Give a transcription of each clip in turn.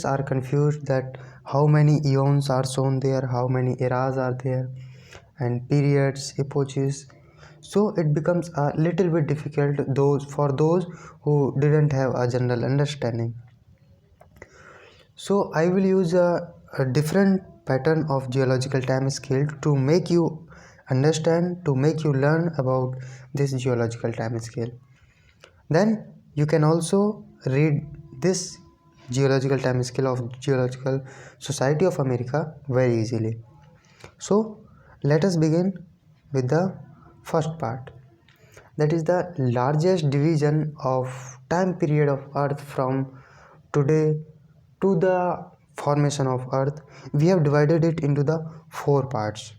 are confused that how many eons are shown there, how many eras are there, and periods, epochs. So it becomes a little bit difficult those who didn't have a general understanding. So I will use a different pattern of geological time scale to make you understand, to make you learn about this geological time scale. Then you can also read this geological time scale of Geological Society of America very easily. So let us begin with the first part, that is the largest division of time period of earth from today to the formation of earth. We have divided it into the four parts.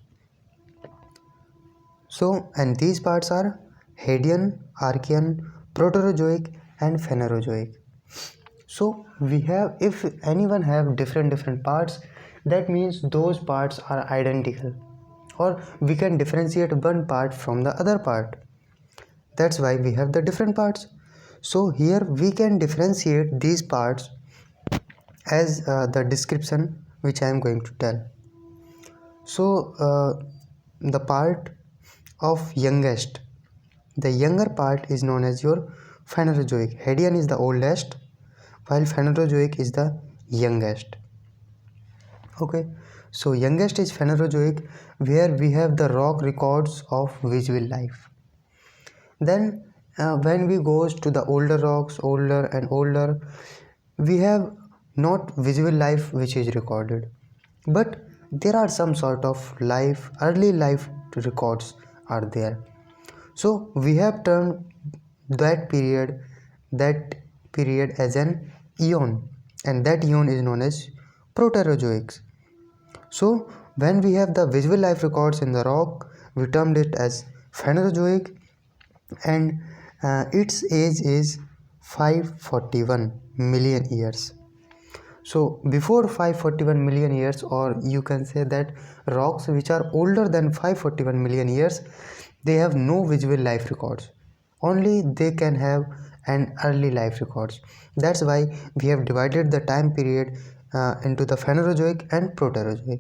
So, and these parts are Hadean, Archean, Proterozoic and Phanerozoic. So we have, if anyone have different parts, that means those parts are identical, or we can differentiate one part from the other part. That's why we have the different parts. So here we can differentiate these parts as the description which I am going to tell. So the part of youngest, the younger part is known as your Phanerozoic. Hadean is the oldest, while Phanerozoic is the youngest. Okay, so youngest is Phanerozoic, where we have the rock records of visual life. Then when we goes to the older rocks, older and older, we have not visual life which is recorded, but there are some sort of life, early life records are there. So we have termed that period as an eon, and that eon is known as Proterozoics. So when we have the visual life records in the rock, we termed it as Phanerozoic, and its age is 541 million years. So before 541 million years, or you can say that rocks which are older than 541 million years, they have no visual life records, only they can have an early life records. That's why we have divided the time period into the Phanerozoic and Proterozoic.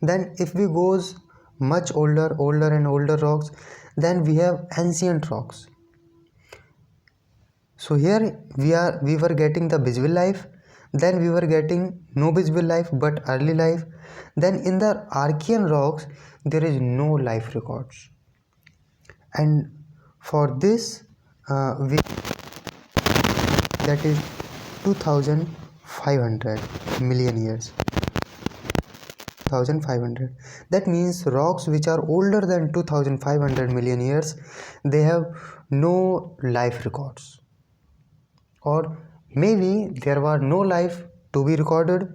Then if we goes much older and older rocks, then we have ancient rocks. So here we were getting the visual life, then we were getting no visual life but early life. Then in the Archean rocks there is no life records, and for this we, that is 2500 million years. 2500, that means rocks which are older than 2500 million years, they have no life records, or maybe there were no life to be recorded,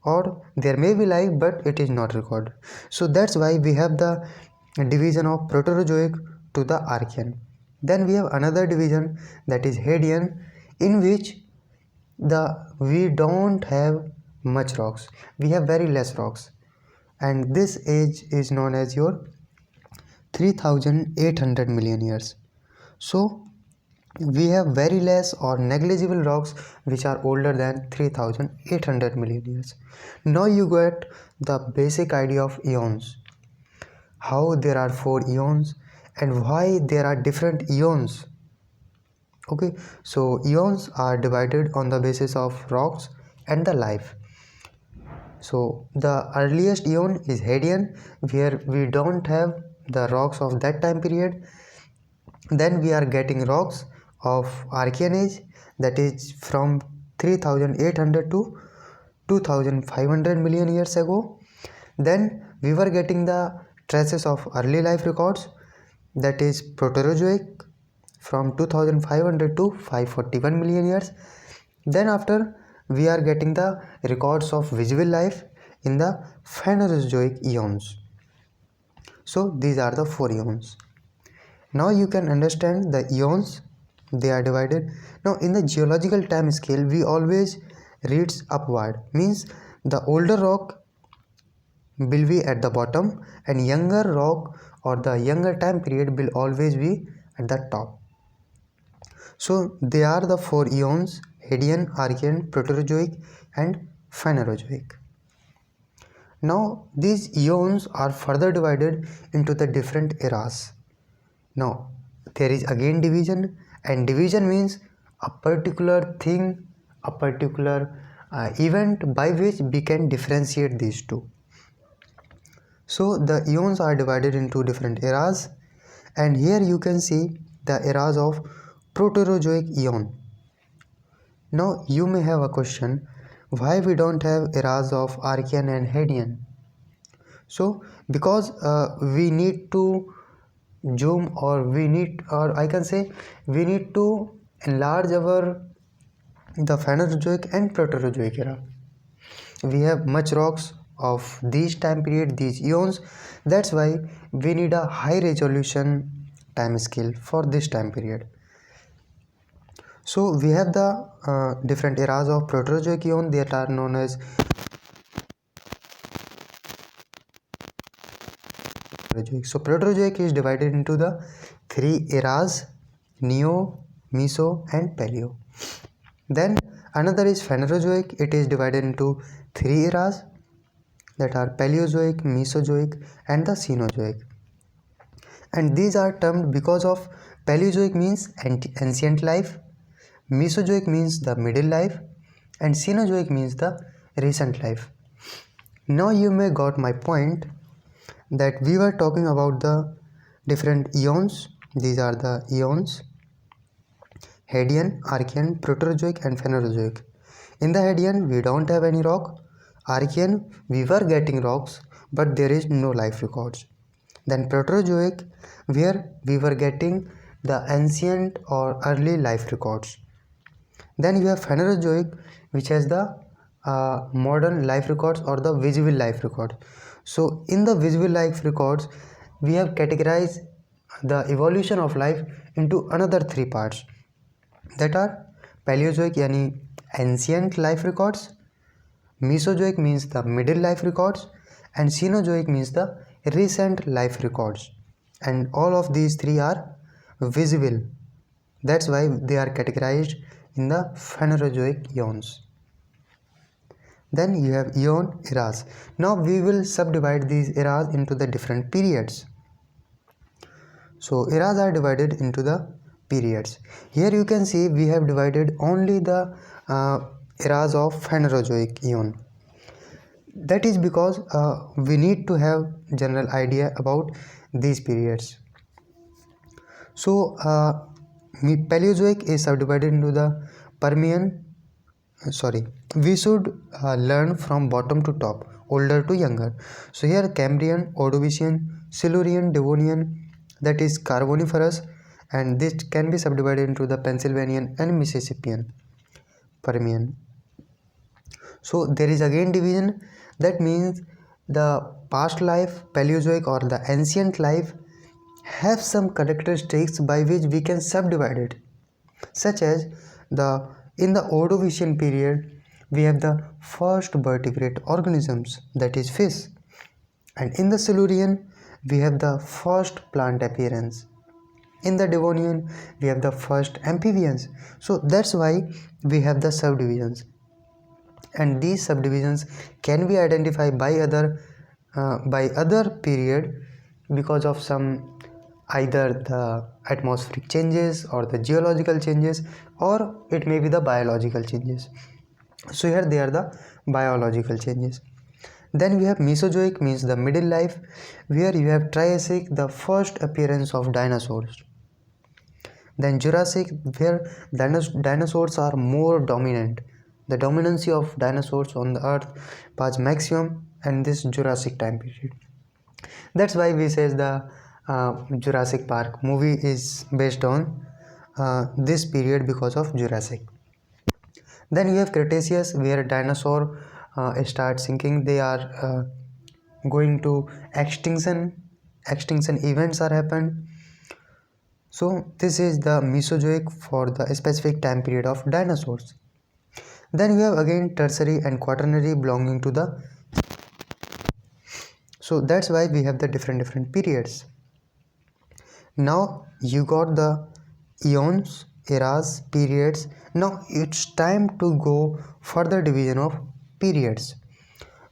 or there may be life but it is not recorded. So that's why we have the division of Proterozoic to the Archean. Then we have another division, that is Hadean, in which we don't have much rocks, we have very less rocks, and this age is known as your 3800 million years. So we have very less or negligible rocks which are older than 3800 million years. Now you get the basic idea of eons, how there are four eons and why there are different eons. Okay, so eons are divided on the basis of rocks and the life. So the earliest eon is Hadean, where we don't have the rocks of that time period. Then we are getting rocks of Archean age, that is from 3800 to 2500 million years ago. Then we were getting the traces of early life records, that is Proterozoic, from 2500 to 541 million years. Then after we are getting the records of visual life in the Phanerozoic eons. So these are the four eons. Now you can understand the eons, they are divided. Now in the geological time scale we always reads upward, means the older rock will be at the bottom and younger rock or the younger time period will always be at the top. So they are the four eons: Hadean, Archean, Proterozoic and Phanerozoic. Now these eons are further divided into the different eras. Now there is again division, and division means a particular thing, a particular event by which we can differentiate these two. So the eons are divided into different eras, and here you can see the eras of Proterozoic eon. Now you may have a question, why we don't have eras of Archean and Hadean? So because we need to zoom, or I can say we need to enlarge our the Phanerozoic and Proterozoic era. We have much rocks of these time period, these eons. That's why we need a high resolution time scale for this time period. So we have the different eras of Proterozoic eon that are known as Proterozoic. So Proterozoic is divided into the three eras: Neo, Meso and Paleo. Then another is Phanerozoic. It is divided into three eras, that are Paleozoic, Mesozoic and the Cenozoic. And these are termed because of Paleozoic means ancient life, Mesozoic means the middle life, and Cenozoic means the recent life. Now you may got my point that we were talking about the different eons. These are the eons: Hadean, Archean, Proterozoic and Phanerozoic. In the Hadean we don't have any rock. Archean we were getting rocks, but there is no life records. Then Proterozoic, where we were getting the ancient or early life records. Then you have Phanerozoic, which has the modern life records or the visible life record. So in the visible life records, we have categorized the evolution of life into another three parts, that are Paleozoic yani ancient life records, Mesozoic means the middle life records, and Cenozoic means the recent life records. And all of these three are visible. That's why they are categorized in the Phanerozoic eons. Then you have eon eras. Now we will subdivide these eras into the different periods. So eras are divided into the periods. Here you can see we have divided only the eras of Phanerozoic eon. That is because we need to have general idea about these periods. So Paleozoic is subdivided into the Permian. We should learn from bottom to top, older to younger. So here Cambrian, Ordovician, Silurian, Devonian, that is Carboniferous, and this can be subdivided into the Pennsylvanian and Mississippian Permian. So there is again division. That means the past life, Paleozoic or the ancient life, have some characteristics by which we can subdivide it, such as in the Ordovician period we have the first vertebrate organisms, that is fish, and in the Silurian we have the first plant appearance. In the Devonian we have the first amphibians. So that's why we have the subdivisions, and these subdivisions can be identified by other period because of some either the atmospheric changes or the geological changes, or it may be the biological changes. So here they are the biological changes. Then we have Mesozoic means the middle life, where you have Triassic, the first appearance of dinosaurs. Then Jurassic, where dinosaurs are more dominant. The dominancy of dinosaurs on the earth was maximum in this Jurassic time period. That's why we say the Jurassic Park movie is based on this period because of Jurassic. Then you have Cretaceous, where dinosaur start sinking. They are going to extinction events are happened. So this is the Mesozoic for the specific time period of dinosaurs. Then we have again tertiary and quaternary belonging to the, so that's why we have the different periods. Now you got the eons eras, periods. Now it's time to go further division of periods.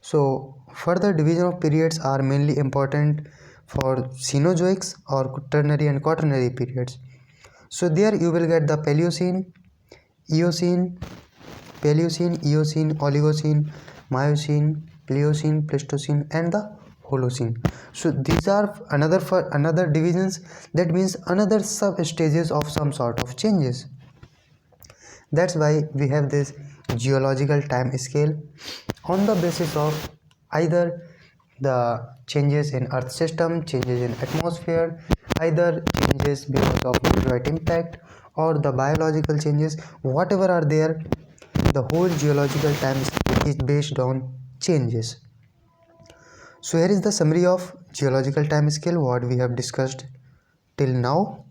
So further division of periods are mainly important for Cenozoics or ternary and quaternary periods. So there you will get the Paleocene, Eocene, Paleocene, Eocene, Oligocene, Miocene, Pliocene, Pleistocene, and the Holocene. So these are another divisions, that means another sub stages of some sort of changes. That's why we have this geological time scale on the basis of either the changes in earth system, changes in atmosphere, either changes because of meteorite impact or the biological changes, whatever are there, the whole geological time scale is based on changes. So here is the summary of geological time scale what we have discussed till now.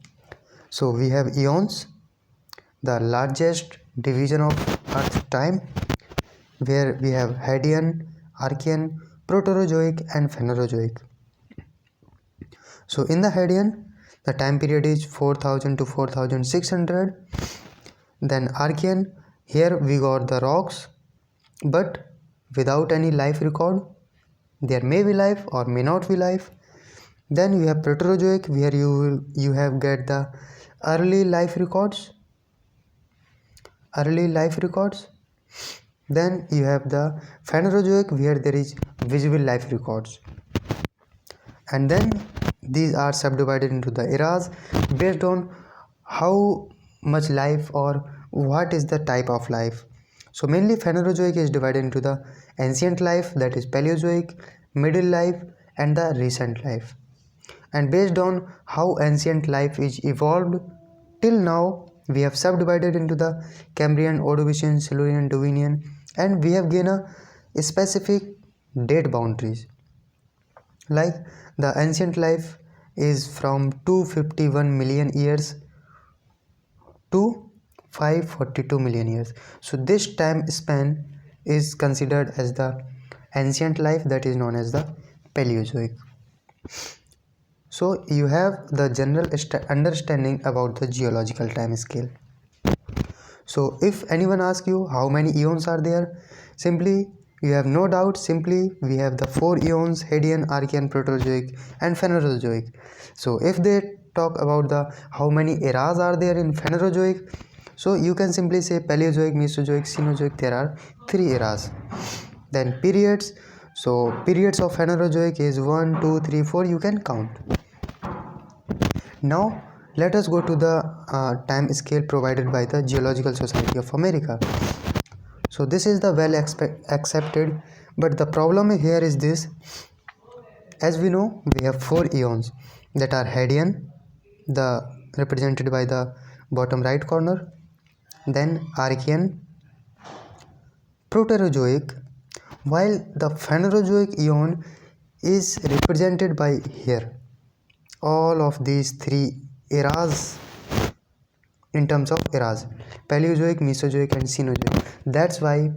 So we have eons, the largest division of earth time, where we have Hadean, Archean, Proterozoic and Phanerozoic. So in the Hadean, the time period is 4000 to 4600. Then Archean, here we got the rocks but without any life record. There may be life or may not be life. Then you have Proterozoic, where you have get the early life records. Then you have the Phanerozoic, where there is visible life records. And then these are subdivided into the eras based on how much life or what is the type of life. So mainly Phanerozoic is divided into the ancient life, that is Paleozoic, middle life and the recent life. And based on how ancient life is evolved till now, we have subdivided into the Cambrian, Ordovician, Silurian, Devonian, and we have given a specific date boundaries. Like the ancient life is from 251 million years to 542 million years. So this time span is considered as the ancient life, that is known as the Paleozoic. So you have the general understanding about the geological time scale. So if anyone asks you how many eons are there, simply you have no doubt, simply we have the 4 eons: Hadean, Archean, Proterozoic and Phanerozoic. So if they talk about the how many eras are there in Phanerozoic, so you can simply say Paleozoic, Mesozoic, Cenozoic, there are 3 eras. Then periods, so periods of Phanerozoic is 1, 2, 3, 4, you can count. Now let us go to the time scale provided by the Geological Society of America. So this is the well accepted, but the problem here is this: as we know, we have 4 eons that are Hadean, the represented by the bottom right corner, then Archean, Proterozoic, while the Phanerozoic eon is represented by here. All of these 3 eras in terms of eras: Paleozoic, Mesozoic and Cenozoic. That's why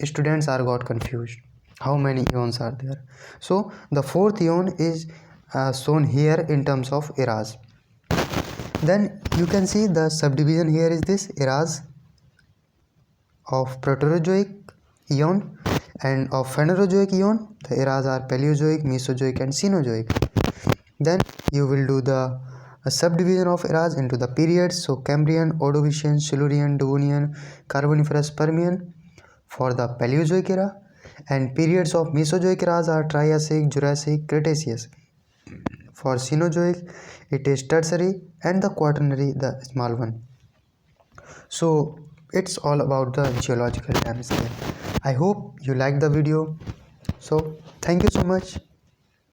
students are got confused how many eons are there. So the 4th eon is shown here in terms of eras. Then you can see the subdivision here is this eras of Proterozoic eon, and of Phanerozoic eon the eras are Paleozoic, Mesozoic and Cenozoic. Then you will do the subdivision of eras into the periods, so Cambrian, Ordovician, Silurian, Devonian, Carboniferous, Permian for the Paleozoic era, and periods of Mesozoic eras are Triassic, Jurassic, Cretaceous. For Cenozoic it is Tertiary, and the Quaternary the small one. So it's all about the geological time scale. I hope you like the video. So thank you so much.